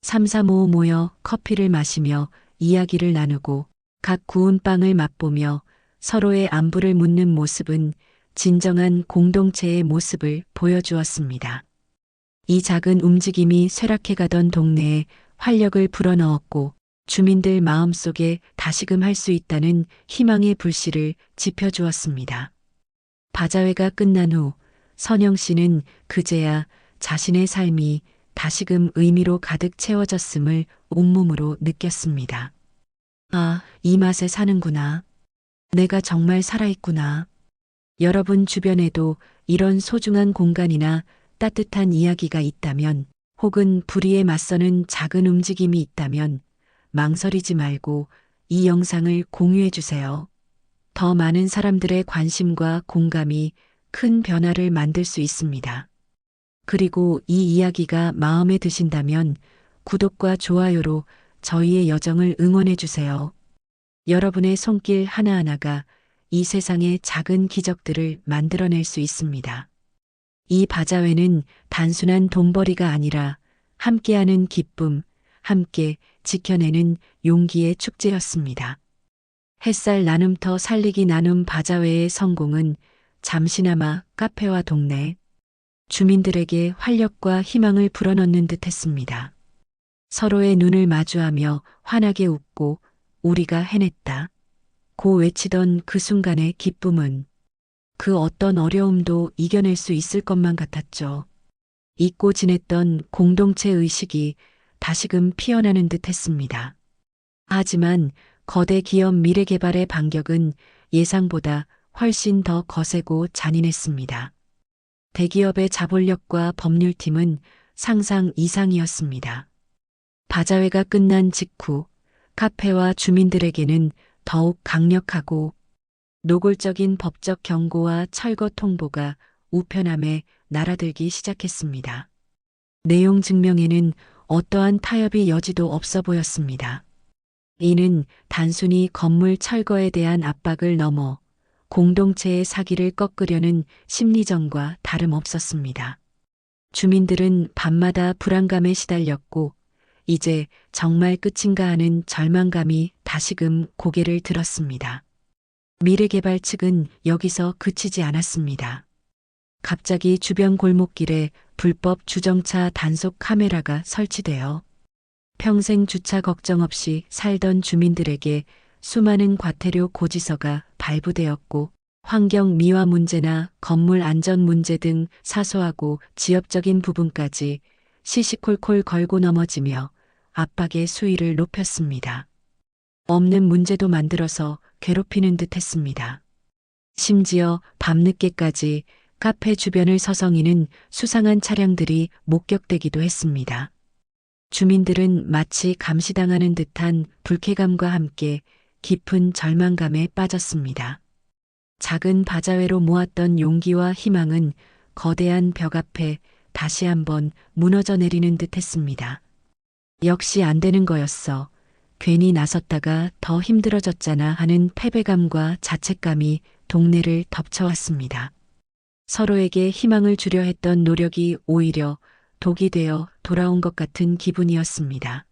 S1: 삼삼오오 모여 커피를 마시며 이야기를 나누고 각 구운 빵을 맛보며 서로의 안부를 묻는 모습은 진정한 공동체의 모습을 보여주었습니다. 이 작은 움직임이 쇠락해가던 동네에 활력을 불어넣었고 주민들 마음속에 다시금 할 수 있다는 희망의 불씨를 지펴주었습니다. 바자회가 끝난 후 선영 씨는 그제야 자신의 삶이 다시금 의미로 가득 채워졌음을 온몸으로 느꼈습니다. 아, 이 맛에 사는구나. 내가 정말 살아있구나. 여러분 주변에도 이런 소중한 공간이나 따뜻한 이야기가 있다면 혹은 불의에 맞서는 작은 움직임이 있다면 망설이지 말고 이 영상을 공유해 주세요. 더 많은 사람들의 관심과 공감이 큰 변화를 만들 수 있습니다. 그리고 이 이야기가 마음에 드신다면 구독과 좋아요로 저희의 여정을 응원해 주세요. 여러분의 손길 하나하나가 이 세상의 작은 기적들을 만들어낼 수 있습니다. 이 바자회는 단순한 돈벌이가 아니라 함께하는 기쁨, 함께 지켜내는 용기의 축제였습니다. 햇살 나눔터 살리기 나눔 바자회의 성공은 잠시나마 카페와 동네 주민들에게 활력과 희망을 불어넣는 듯 했습니다. 서로의 눈을 마주하며 환하게 웃고 우리가 해냈다 고 외치던 그 순간의 기쁨은 그 어떤 어려움도 이겨낼 수 있을 것만 같았죠. 잊고 지냈던 공동체 의식이 다시금 피어나는 듯 했습니다. 하지만 거대 기업 미래개발의 반격은 예상보다 훨씬 더 거세고 잔인했습니다. 대기업의 자본력과 법률팀은 상상 이상이었습니다. 바자회가 끝난 직후 카페와 주민들에게는 더욱 강력하고 노골적인 법적 경고와 철거 통보가 우편함에 날아들기 시작했습니다. 내용 증명에는 어떠한 타협의 여지도 없어 보였습니다. 이는 단순히 건물 철거에 대한 압박을 넘어 공동체의 사기를 꺾으려는 심리전과 다름없었습니다. 주민들은 밤마다 불안감에 시달렸고 이제 정말 끝인가 하는 절망감이 다시금 고개를 들었습니다. 미래개발 측은 여기서 그치지 않았습니다. 갑자기 주변 골목길에 불법 주정차 단속 카메라가 설치되어 평생 주차 걱정 없이 살던 주민들에게 수많은 과태료 고지서가 발부되었고 환경 미화 문제나 건물 안전 문제 등 사소하고 지엽적인 부분까지 시시콜콜 걸고 넘어지며 압박의 수위를 높였습니다. 없는 문제도 만들어서 괴롭히는 듯 했습니다. 심지어 밤늦게까지 카페 주변을 서성이는 수상한 차량들이 목격되기도 했습니다. 주민들은 마치 감시당하는 듯한 불쾌감과 함께 깊은 절망감에 빠졌습니다. 작은 바자회로 모았던 용기와 희망은 거대한 벽 앞에 다시 한번 무너져 내리는 듯 했습니다. 역시 안 되는 거였어. 괜히 나섰다가 더 힘들어졌잖아 하는 패배감과 자책감이 동네를 덮쳐왔습니다. 서로에게 희망을 주려 했던 노력이 오히려 독이 되어 돌아온 것 같은 기분이었습니다.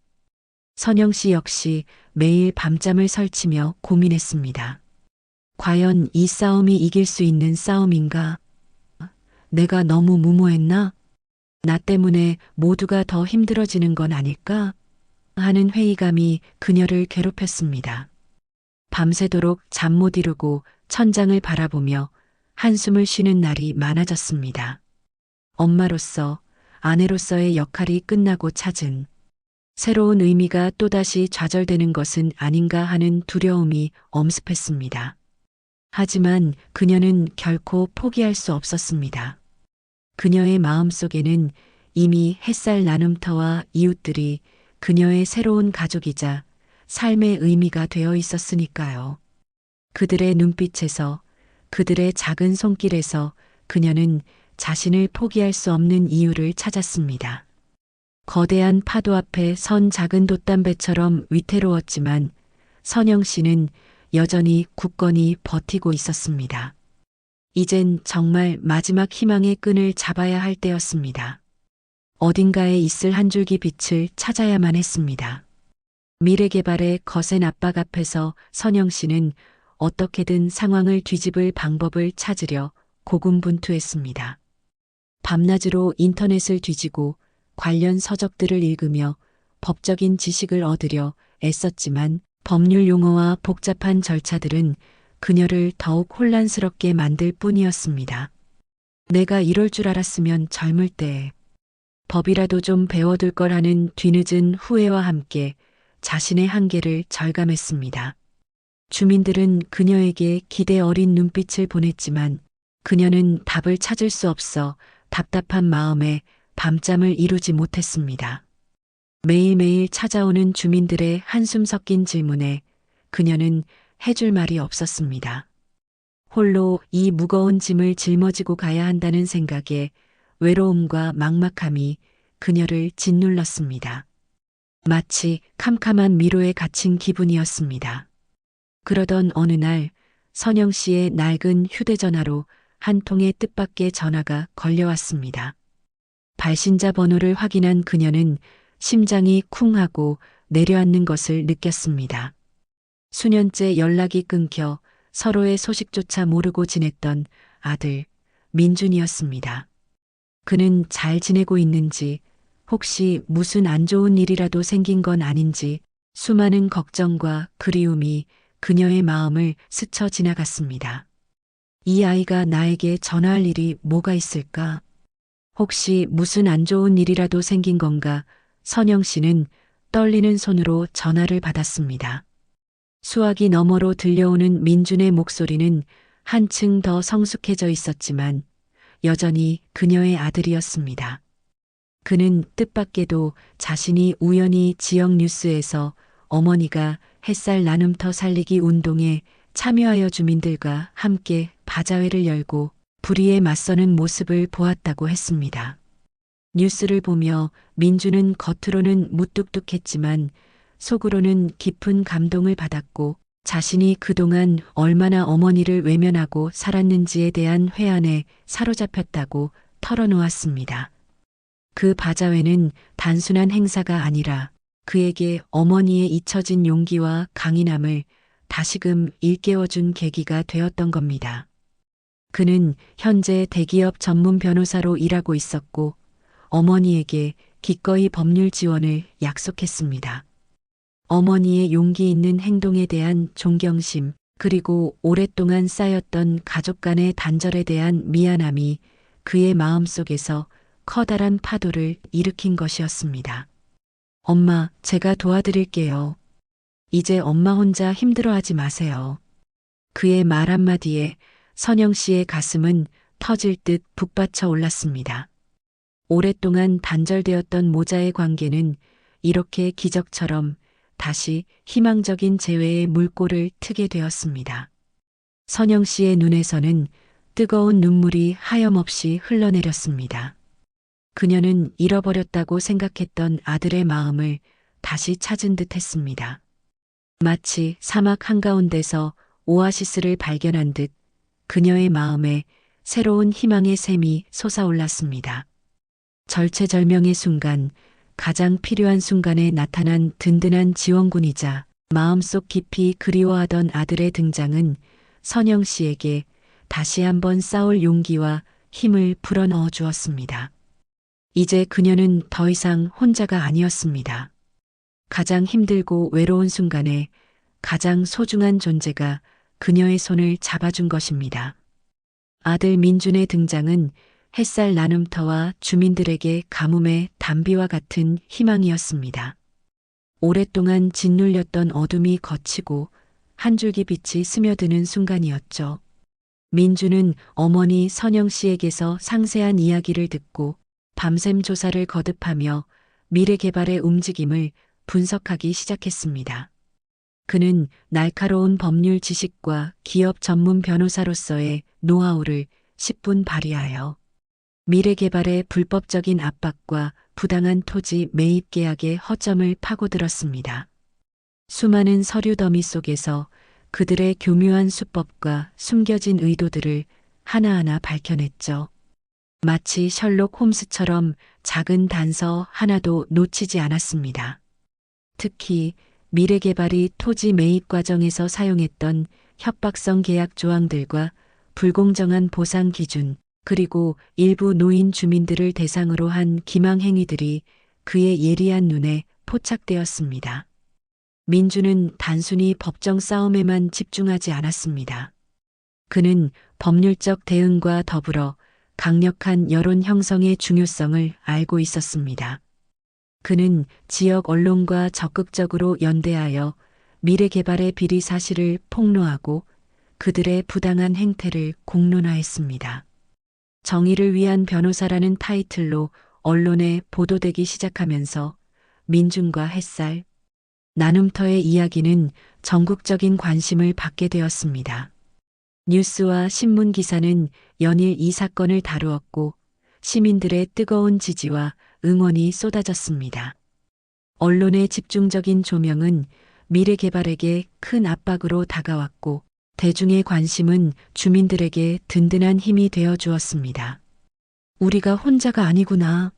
S1: 선영 씨 역시 매일 밤잠을 설치며 고민했습니다. 과연 이 싸움이 이길 수 있는 싸움인가? 내가 너무 무모했나? 나 때문에 모두가 더 힘들어지는 건 아닐까? 하는 회의감이 그녀를 괴롭혔습니다. 밤새도록 잠 못 이루고 천장을 바라보며 한숨을 쉬는 날이 많아졌습니다. 엄마로서, 아내로서의 역할이 끝나고 찾은 새로운 의미가 또다시 좌절되는 것은 아닌가 하는 두려움이 엄습했습니다. 하지만 그녀는 결코 포기할 수 없었습니다. 그녀의 마음속에는 이미 햇살 나눔터와 이웃들이 그녀의 새로운 가족이자 삶의 의미가 되어 있었으니까요. 그들의 눈빛에서, 그들의 작은 손길에서 그녀는 자신을 포기할 수 없는 이유를 찾았습니다. 거대한 파도 앞에 선 작은 돛담배처럼 위태로웠지만 선영 씨는 여전히 굳건히 버티고 있었습니다. 이젠 정말 마지막 희망의 끈을 잡아야 할 때였습니다. 어딘가에 있을 한 줄기 빛을 찾아야만 했습니다. 미래개발의 거센 압박 앞에서 선영 씨는 어떻게든 상황을 뒤집을 방법을 찾으려 고군분투했습니다. 밤낮으로 인터넷을 뒤지고 관련 서적들을 읽으며 법적인 지식을 얻으려 애썼지만 법률 용어와 복잡한 절차들은 그녀를 더욱 혼란스럽게 만들 뿐이었습니다. 내가 이럴 줄 알았으면 젊을 때에 법이라도 좀 배워둘 걸 하는 뒤늦은 후회와 함께 자신의 한계를 절감했습니다. 주민들은 그녀에게 기대 어린 눈빛을 보냈지만 그녀는 답을 찾을 수 없어 답답한 마음에 밤잠을 이루지 못했습니다. 매일매일 찾아오는 주민들의 한숨 섞인 질문에 그녀는 해줄 말이 없었습니다. 홀로 이 무거운 짐을 짊어지고 가야 한다는 생각에 외로움과 막막함이 그녀를 짓눌렀습니다. 마치 캄캄한 미로에 갇힌 기분이었습니다. 그러던 어느 날 선영 씨의 낡은 휴대전화로 한 통의 뜻밖의 전화가 걸려왔습니다. 발신자 번호를 확인한 그녀는 심장이 쿵 하고 내려앉는 것을 느꼈습니다. 수년째 연락이 끊겨 서로의 소식조차 모르고 지냈던 아들 민준이었습니다. 그는 잘 지내고 있는지, 혹시 무슨 안 좋은 일이라도 생긴 건 아닌지 수많은 걱정과 그리움이 그녀의 마음을 스쳐 지나갔습니다. 이 아이가 나에게 전화할 일이 뭐가 있을까? 혹시 무슨 안 좋은 일이라도 생긴 건가? 선영 씨는 떨리는 손으로 전화를 받았습니다. 수화기 너머로 들려오는 민준의 목소리는 한층 더 성숙해져 있었지만 여전히 그녀의 아들이었습니다. 그는 뜻밖에도 자신이 우연히 지역 뉴스에서 어머니가 햇살 나눔터 살리기 운동에 참여하여 주민들과 함께 바자회를 열고 불의에 맞서는 모습을 보았다고 했습니다. 뉴스를 보며 민주는 겉으로는 무뚝뚝했지만 속으로는 깊은 감동을 받았고 자신이 그동안 얼마나 어머니를 외면하고 살았는지에 대한 회한에 사로잡혔다고 털어놓았습니다. 그 바자회는 단순한 행사가 아니라 그에게 어머니의 잊혀진 용기와 강인함을 다시금 일깨워준 계기가 되었던 겁니다. 그는 현재 대기업 전문 변호사로 일하고 있었고 어머니에게 기꺼이 법률 지원을 약속했습니다. 어머니의 용기 있는 행동에 대한 존경심, 그리고 오랫동안 쌓였던 가족 간의 단절에 대한 미안함이 그의 마음속에서 커다란 파도를 일으킨 것이었습니다. 엄마, 제가 도와드릴게요. 이제 엄마 혼자 힘들어하지 마세요. 그의 말 한마디에 선영 씨의 가슴은 터질 듯 북받쳐 올랐습니다. 오랫동안 단절되었던 모자의 관계는 이렇게 기적처럼 다시 희망적인 재회의 물꼬를 트게 되었습니다. 선영 씨의 눈에서는 뜨거운 눈물이 하염없이 흘러내렸습니다. 그녀는 잃어버렸다고 생각했던 아들의 마음을 다시 찾은 듯 했습니다. 마치 사막 한가운데서 오아시스를 발견한 듯 그녀의 마음에 새로운 희망의 샘이 솟아올랐습니다. 절체절명의 순간, 가장 필요한 순간에 나타난 든든한 지원군이자 마음속 깊이 그리워하던 아들의 등장은 선영 씨에게 다시 한번 싸울 용기와 힘을 불어넣어 주었습니다. 이제 그녀는 더 이상 혼자가 아니었습니다. 가장 힘들고 외로운 순간에 가장 소중한 존재가 그녀의 손을 잡아준 것입니다. 아들 민준의 등장은 햇살 나눔터와 주민들에게 가뭄의 단비와 같은 희망이었습니다. 오랫동안 짓눌렸던 어둠이 걷히고 한 줄기 빛이 스며드는 순간이었죠. 민주는 어머니 선영 씨에게서 상세한 이야기를 듣고 밤샘 조사를 거듭하며 미래 개발의 움직임을 분석하기 시작했습니다. 그는 날카로운 법률 지식과 기업 전문 변호사로서의 노하우를 10분 발휘하여 미래 개발의 불법적인 압박과 부당한 토지 매입 계약의 허점을 파고들었습니다. 수많은 서류 더미 속에서 그들의 교묘한 수법과 숨겨진 의도들을 하나하나 밝혀냈죠. 마치 셜록 홈스처럼 작은 단서 하나도 놓치지 않았습니다. 특히 미래개발이 토지 매입 과정에서 사용했던 협박성 계약 조항들과 불공정한 보상 기준, 그리고 일부 노인 주민들을 대상으로 한 기망 행위들이 그의 예리한 눈에 포착되었습니다. 민주는 단순히 법정 싸움에만 집중하지 않았습니다. 그는 법률적 대응과 더불어 강력한 여론 형성의 중요성을 알고 있었습니다. 그는 지역 언론과 적극적으로 연대하여 미래 개발의 비리 사실을 폭로하고 그들의 부당한 행태를 공론화했습니다. 정의를 위한 변호사라는 타이틀로 언론에 보도되기 시작하면서 민중과 햇살, 나눔터의 이야기는 전국적인 관심을 받게 되었습니다. 뉴스와 신문 기사는 연일 이 사건을 다루었고 시민들의 뜨거운 지지와 응원이 쏟아졌습니다. 언론의 집중적인 조명은 미래 개발에게 큰 압박으로 다가왔고 대중의 관심은 주민들에게 든든한 힘이 되어 주었습니다. 우리가 혼자가 아니구나.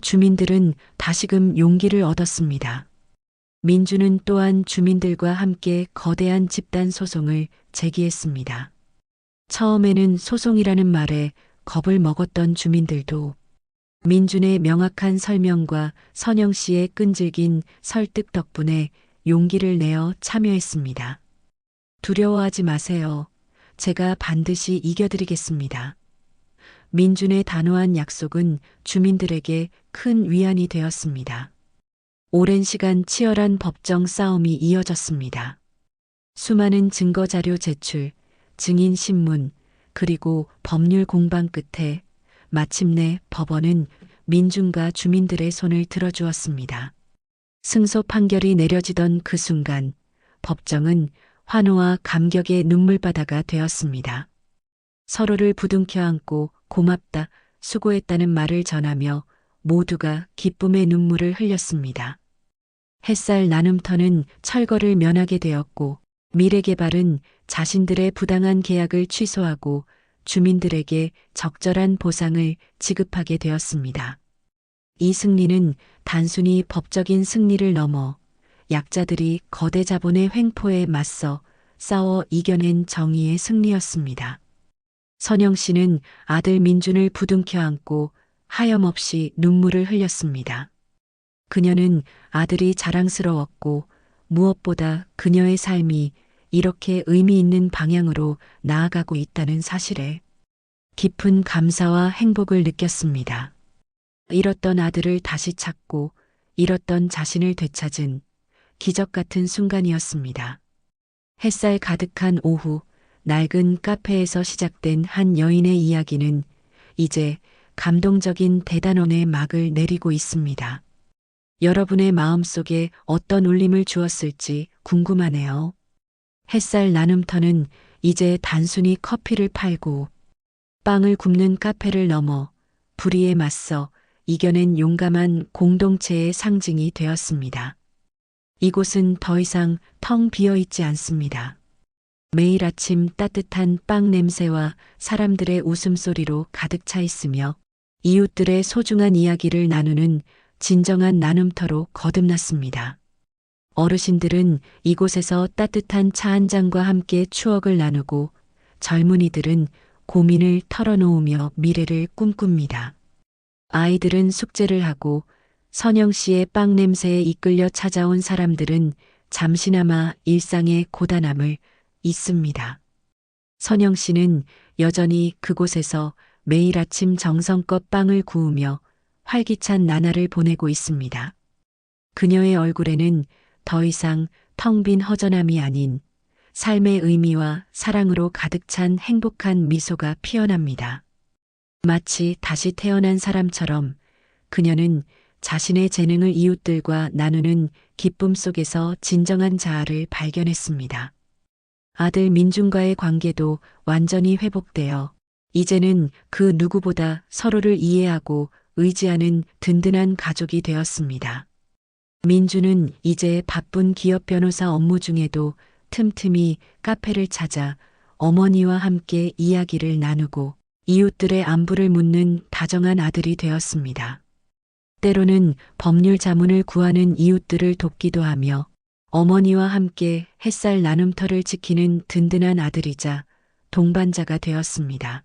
S1: 주민들은 다시금 용기를 얻었습니다. 민주는 또한 주민들과 함께 거대한 집단 소송을 제기했습니다. 처음에는 소송이라는 말에 겁을 먹었던 주민들도 민준의 명확한 설명과 선영 씨의 끈질긴 설득 덕분에 용기를 내어 참여했습니다. 두려워하지 마세요. 제가 반드시 이겨드리겠습니다. 민준의 단호한 약속은 주민들에게 큰 위안이 되었습니다. 오랜 시간 치열한 법정 싸움이 이어졌습니다. 수많은 증거 자료 제출, 증인 신문, 그리고 법률 공방 끝에 마침내 법원은 민중과 주민들의 손을 들어주었습니다. 승소 판결이 내려지던 그 순간 법정은 환호와 감격의 눈물바다가 되었습니다. 서로를 부둥켜 안고 고맙다, 수고했다는 말을 전하며 모두가 기쁨의 눈물을 흘렸습니다. 햇살 나눔터는 철거를 면하게 되었고 미래개발은 자신들의 부당한 계약을 취소하고 주민들에게 적절한 보상을 지급하게 되었습니다. 이 승리는 단순히 법적인 승리를 넘어 약자들이 거대 자본의 횡포에 맞서 싸워 이겨낸 정의의 승리였습니다. 선영 씨는 아들 민준을 부둥켜 안고 하염없이 눈물을 흘렸습니다. 그녀는 아들이 자랑스러웠고 무엇보다 그녀의 삶이 이렇게 의미 있는 방향으로 나아가고 있다는 사실에 깊은 감사와 행복을 느꼈습니다. 잃었던 아들을 다시 찾고 잃었던 자신을 되찾은 기적 같은 순간이었습니다. 햇살 가득한 오후, 낡은 카페에서 시작된 한 여인의 이야기는 이제 감동적인 대단원의 막을 내리고 있습니다. 여러분의 마음속에 어떤 울림을 주었을지 궁금하네요. 햇살 나눔터는 이제 단순히 커피를 팔고 빵을 굽는 카페를 넘어 불의에 맞서 이겨낸 용감한 공동체의 상징이 되었습니다. 이곳은 더 이상 텅 비어 있지 않습니다. 매일 아침 따뜻한 빵 냄새와 사람들의 웃음소리로 가득 차 있으며 이웃들의 소중한 이야기를 나누는 진정한 나눔터로 거듭났습니다. 어르신들은 이곳에서 따뜻한 차 한 잔과 함께 추억을 나누고 젊은이들은 고민을 털어놓으며 미래를 꿈꿉니다. 아이들은 숙제를 하고 선영 씨의 빵 냄새에 이끌려 찾아온 사람들은 잠시나마 일상의 고단함을 잊습니다. 선영 씨는 여전히 그곳에서 매일 아침 정성껏 빵을 구우며 활기찬 나날을 보내고 있습니다. 그녀의 얼굴에는 더 이상 텅 빈 허전함이 아닌 삶의 의미와 사랑으로 가득 찬 행복한 미소가 피어납니다. 마치 다시 태어난 사람처럼 그녀는 자신의 재능을 이웃들과 나누는 기쁨 속에서 진정한 자아를 발견했습니다. 아들 민준과의 관계도 완전히 회복되어 이제는 그 누구보다 서로를 이해하고 의지하는 든든한 가족이 되었습니다. 민준은 이제 바쁜 기업 변호사 업무 중에도 틈틈이 카페를 찾아 어머니와 함께 이야기를 나누고 이웃들의 안부를 묻는 다정한 아들이 되었습니다. 때로는 법률 자문을 구하는 이웃들을 돕기도 하며 어머니와 함께 햇살 나눔터를 지키는 든든한 아들이자 동반자가 되었습니다.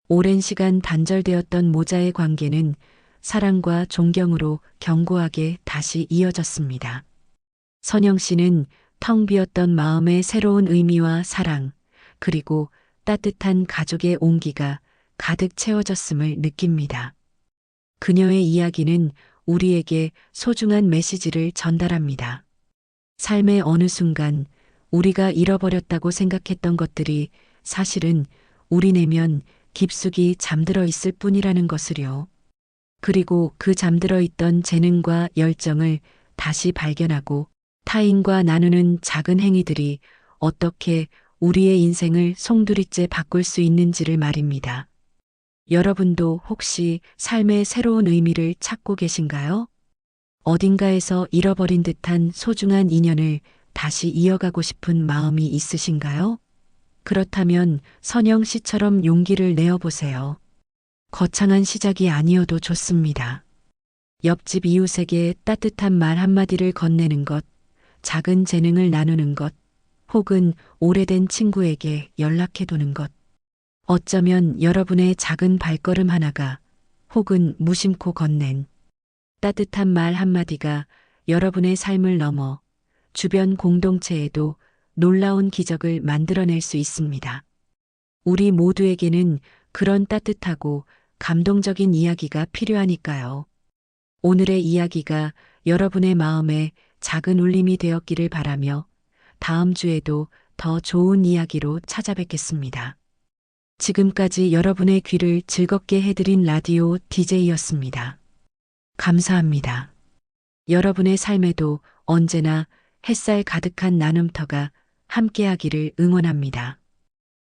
S1: 오랜 시간 단절되었던 모자의 관계는 사랑과 존경으로 견고하게 다시 이어졌습니다. 선영 씨는 텅 비었던 마음의 새로운 의미와 사랑, 그리고 따뜻한 가족의 온기가 가득 채워졌음을 느낍니다. 그녀의 이야기는 우리에게 소중한 메시지를 전달합니다. 삶의 어느 순간 우리가 잃어버렸다고 생각했던 것들이 사실은 우리 내면 깊숙이 잠들어 있을 뿐이라는 것을요. 그리고 그 잠들어 있던 재능과 열정을 다시 발견하고 타인과 나누는 작은 행위들이 어떻게 우리의 인생을 송두리째 바꿀 수 있는지를 말입니다. 여러분도 혹시 삶의 새로운 의미를 찾고 계신가요? 어딘가에서 잃어버린 듯한 소중한 인연을 다시 이어가고 싶은 마음이 있으신가요? 그렇다면 선영 씨처럼 용기를 내어보세요. 거창한 시작이 아니어도 좋습니다. 옆집 이웃에게 따뜻한 말 한마디를 건네는 것, 작은 재능을 나누는 것, 혹은 오래된 친구에게 연락해두는 것. 어쩌면 여러분의 작은 발걸음 하나가 혹은 무심코 건넨 따뜻한 말 한마디가 여러분의 삶을 넘어 주변 공동체에도 놀라운 기적을 만들어낼 수 있습니다. 우리 모두에게는 그런 따뜻하고 감동적인 이야기가 필요하니까요. 오늘의 이야기가 여러분의 마음에 작은 울림이 되었기를 바라며 다음 주에도 더 좋은 이야기로 찾아뵙겠습니다. 지금까지 여러분의 귀를 즐겁게 해드린 라디오 DJ였습니다. 감사합니다. 여러분의 삶에도 언제나 햇살 가득한 나눔터가 함께하기를 응원합니다.